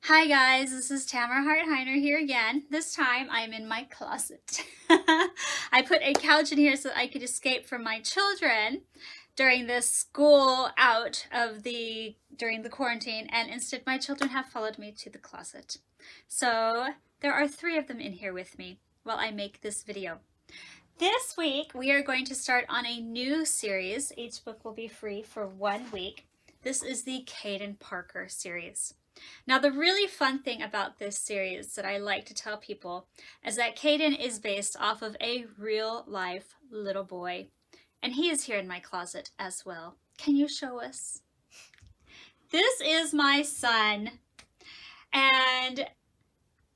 Hi guys, this is Tamara Hartheiner here again. This time I'm in my closet. I put a couch in here so that I could escape from my children during this school out of during the quarantine, and instead my children have followed me to the closet. So there are 3 of them in here with me while I make this video. This week we are going to start on a new series. Each book will be free for 1 week. This is the Caden Parker series. Now, the really fun thing about this series that I like to tell people is that Caden is based off of a real-life little boy, and he is here in my closet as well. Can you show us? This is my son, and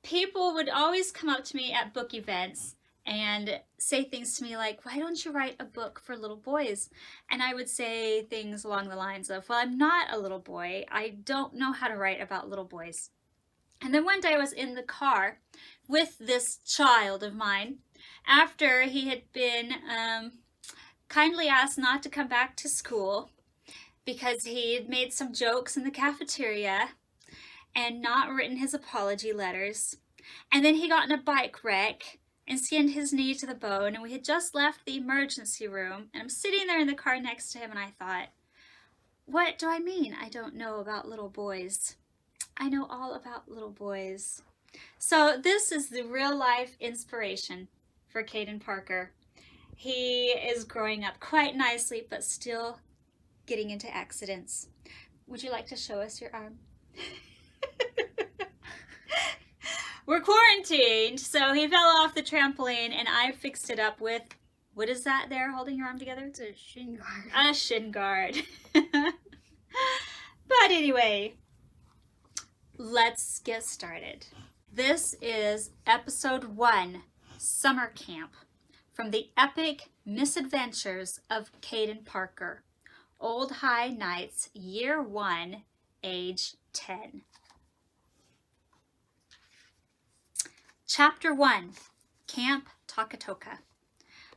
people would always come up to me at book events and say things to me like, why don't you write a book for little boys? And I would say things along the lines of, well, I'm not a little boy. I don't know how to write about little boys. And then one day I was in the car with this child of mine after he had been kindly asked not to come back to school because he had made some jokes in the cafeteria and not written his apology letters. And then he got in a bike wreck and skinned his knee to the bone, and we had just left the emergency room, and I'm sitting there in the car next to him, and I thought, what do I mean I don't know about little boys? I know all about little boys. So this is the real life inspiration for Caden Parker. He is growing up quite nicely, but still getting into accidents. Would you like to show us your arm? We're quarantined, so he fell off the trampoline and I fixed it up with, what is that there holding your arm together? It's a shin guard. A shin guard. But anyway, let's get started. This is episode 1, Summer Camp, from the epic Misadventures of Caden Parker, Old High Nights, Year 1, age 10. Chapter 1, Camp Takatoka.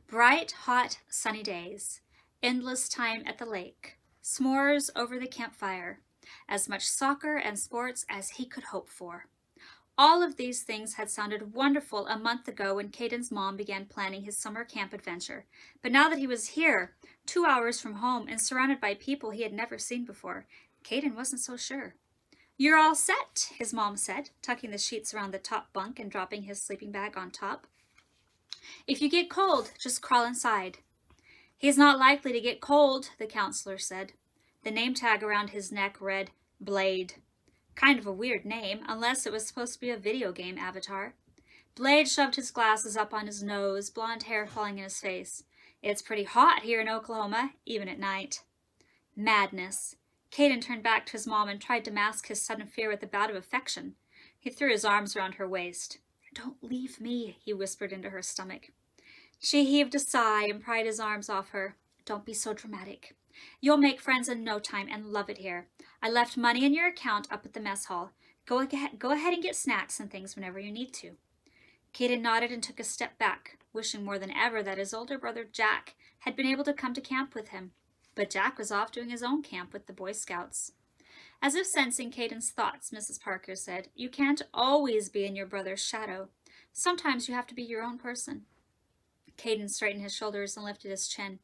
Bright, hot, sunny days, endless time at the lake, s'mores over the campfire, as much soccer and sports as he could hope for. All of these things had sounded wonderful a month ago when Caden's mom began planning his summer camp adventure. But now that he was here, 2 hours from home and surrounded by people he had never seen before, Caden wasn't so sure. You're all set, his mom said, tucking the sheets around the top bunk and dropping his sleeping bag on top. If you get cold, just crawl inside. He's not likely to get cold, the counselor said. The name tag around his neck read Blade. Kind of a weird name, unless it was supposed to be a video game avatar. Blade shoved his glasses up on his nose, blonde hair falling in his face. It's pretty hot here in Oklahoma, even at night. Madness. Caden turned back to his mom and tried to mask his sudden fear with a bout of affection. He threw his arms around her waist. Don't leave me, he whispered into her stomach. She heaved a sigh and pried his arms off her. Don't be so dramatic. You'll make friends in no time and love it here. I left money in your account up at the mess hall. Go ahead and get snacks and things whenever you need to. Caden nodded and took a step back, wishing more than ever that his older brother Jack had been able to come to camp with him. But Jack was off doing his own camp with the Boy Scouts. As if sensing Caden's thoughts, Mrs. Parker said, You can't always be in your brother's shadow. Sometimes you have to be your own person. Caden straightened his shoulders and lifted his chin.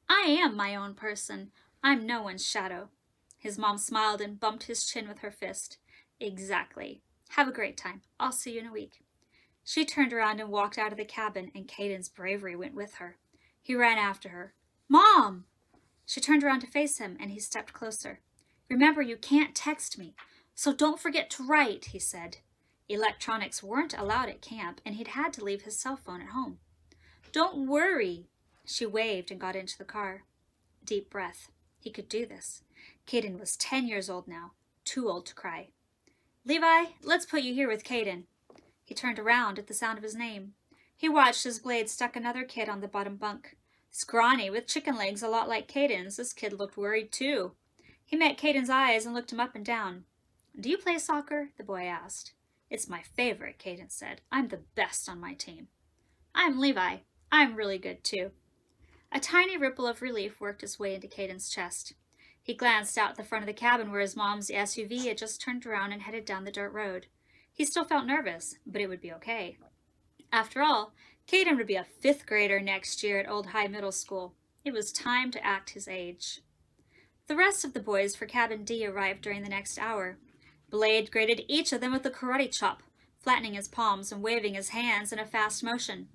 I am my own person. I'm no one's shadow. His mom smiled and bumped his chin with her fist. Exactly. Have a great time. I'll see you in a week. She turned around and walked out of the cabin, and Caden's bravery went with her. He ran after her. Mom! She turned around to face him, and he stepped closer. Remember, you can't text me, so don't forget to write, he said. Electronics weren't allowed at camp, and he'd had to leave his cell phone at home. Don't worry. She waved and got into the car. Deep breath. He could do this. Caden was 10 years old now, too old to cry. Levi, let's put you here with Caden. He turned around at the sound of his name. He watched as Blade stuck another kid on the bottom bunk. Scrawny, with chicken legs a lot like Caden's, this kid looked worried too. He met Caden's eyes and looked him up and down. Do you play soccer? The boy asked. It's my favorite, Caden said. I'm the best on my team. I'm Levi. I'm really good too. A tiny ripple of relief worked its way into Caden's chest. He glanced out the front of the cabin where his mom's SUV had just turned around and headed down the dirt road. He still felt nervous, but it would be okay. After all, Caden would be a 5th grader next year at Old High Middle School. It was time to act his age. The rest of the boys for Cabin D arrived during the next hour. Blade greeted each of them with a karate chop, flattening his palms and waving his hands in a fast motion.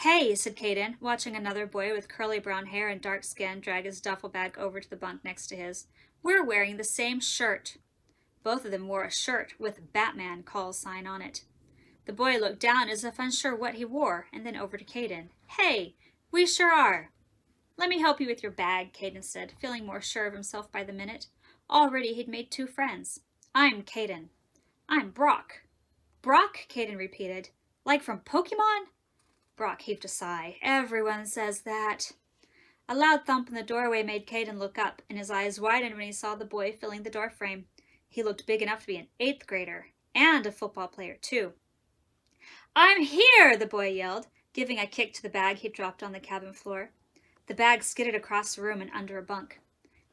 "Hey," said Caden, watching another boy with curly brown hair and dark skin drag his duffel bag over to the bunk next to his. "We're wearing the same shirt." Both of them wore a shirt with Batman call sign on it. The boy looked down as if unsure what he wore, and then over to Caden. "Hey, we sure are." "Let me help you with your bag," Caden said, feeling more sure of himself by the minute. Already he'd made 2 friends. "I'm Caden." "I'm Brock." "Brock?" Caden repeated. "Like from Pokemon?" Brock heaved a sigh. "Everyone says that." A loud thump in the doorway made Caden look up, and his eyes widened when he saw the boy filling the doorframe. He looked big enough to be an 8th grader, and a football player, too. "I'm here!" the boy yelled, giving a kick to the bag he'd dropped on the cabin floor. The bag skidded across the room and under a bunk.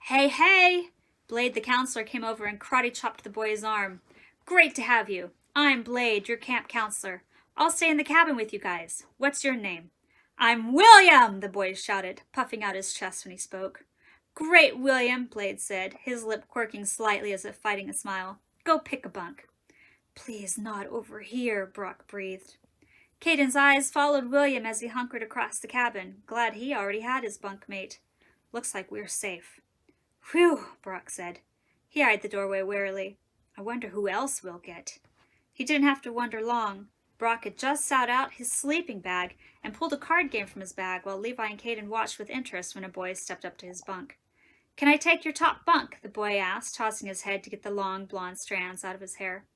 "Hey, hey!" Blade the counselor came over and karate-chopped the boy's arm. "Great to have you. I'm Blade, your camp counselor. I'll stay in the cabin with you guys. What's your name?" "I'm William!" the boy shouted, puffing out his chest when he spoke. "Great, William," Blade said, his lip quirking slightly as if fighting a smile. "Go pick a bunk." "Please not over here," Brock breathed. Caden's eyes followed William as he hunkered across the cabin, glad he already had his bunkmate. "Looks like we're safe." "Whew," Brock said. He eyed the doorway warily. "I wonder who else we'll get." He didn't have to wonder long. Brock had just sat out his sleeping bag and pulled a card game from his bag while Levi and Caden watched with interest when a boy stepped up to his bunk. "Can I take your top bunk?" the boy asked, tossing his head to get the long blonde strands out of his hair.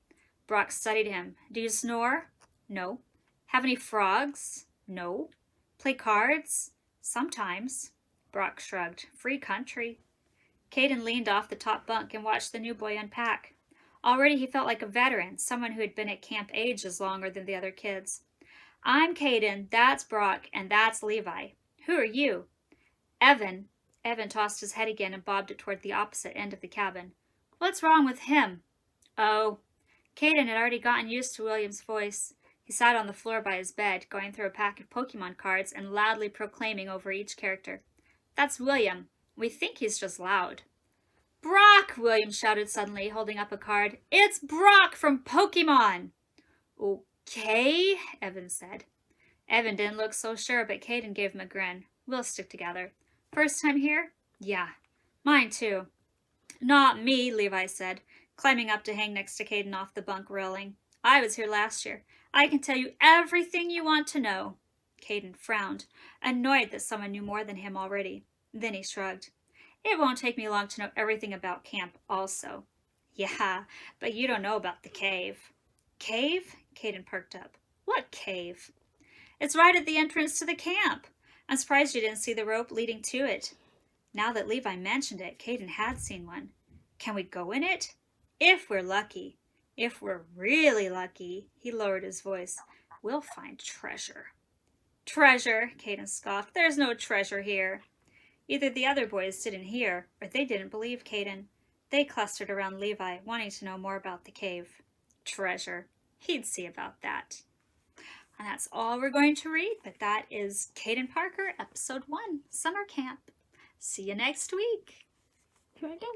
Brock studied him. "Do you snore?" "No." "Have any frogs?" "No." "Play cards?" "Sometimes." Brock shrugged. "Free country." Caden leaned off the top bunk and watched the new boy unpack. Already he felt like a veteran, someone who had been at camp ages longer than the other kids. "I'm Caden, that's Brock, and that's Levi. Who are you?" "Evan." Evan tossed his head again and bobbed it toward the opposite end of the cabin. "What's wrong with him?" "Oh." Caden had already gotten used to William's voice. He sat on the floor by his bed, going through a pack of Pokemon cards and loudly proclaiming over each character. "That's William. We think he's just loud." "Brock!" William shouted suddenly, holding up a card. "It's Brock from Pokemon!" "Okay," Evan said. Evan didn't look so sure, but Caden gave him a grin. "We'll stick together." "First time here?" "Yeah." "Mine too." "Not me," Levi said, climbing up to hang next to Caden off the bunk railing. "I was here last year. I can tell you everything you want to know." Caden frowned, annoyed that someone knew more than him already. Then he shrugged. "It won't take me long to know everything about camp also." "Yeah, but you don't know about the cave." "Cave?" Caden perked up. "What cave?" "It's right at the entrance to the camp. I'm surprised you didn't see the rope leading to it." Now that Levi mentioned it, Caden had seen one. "Can we go in it?" "If we're lucky. If we're really lucky," he lowered his voice, "we'll find treasure." "Treasure," Caden scoffed. "There's no treasure here." Either the other boys didn't hear, or they didn't believe Caden. They clustered around Levi, wanting to know more about the cave. Treasure. He'd see about that. And that's all we're going to read, but that is Caden Parker, Episode 1, Summer Camp. See you next week. Here I go.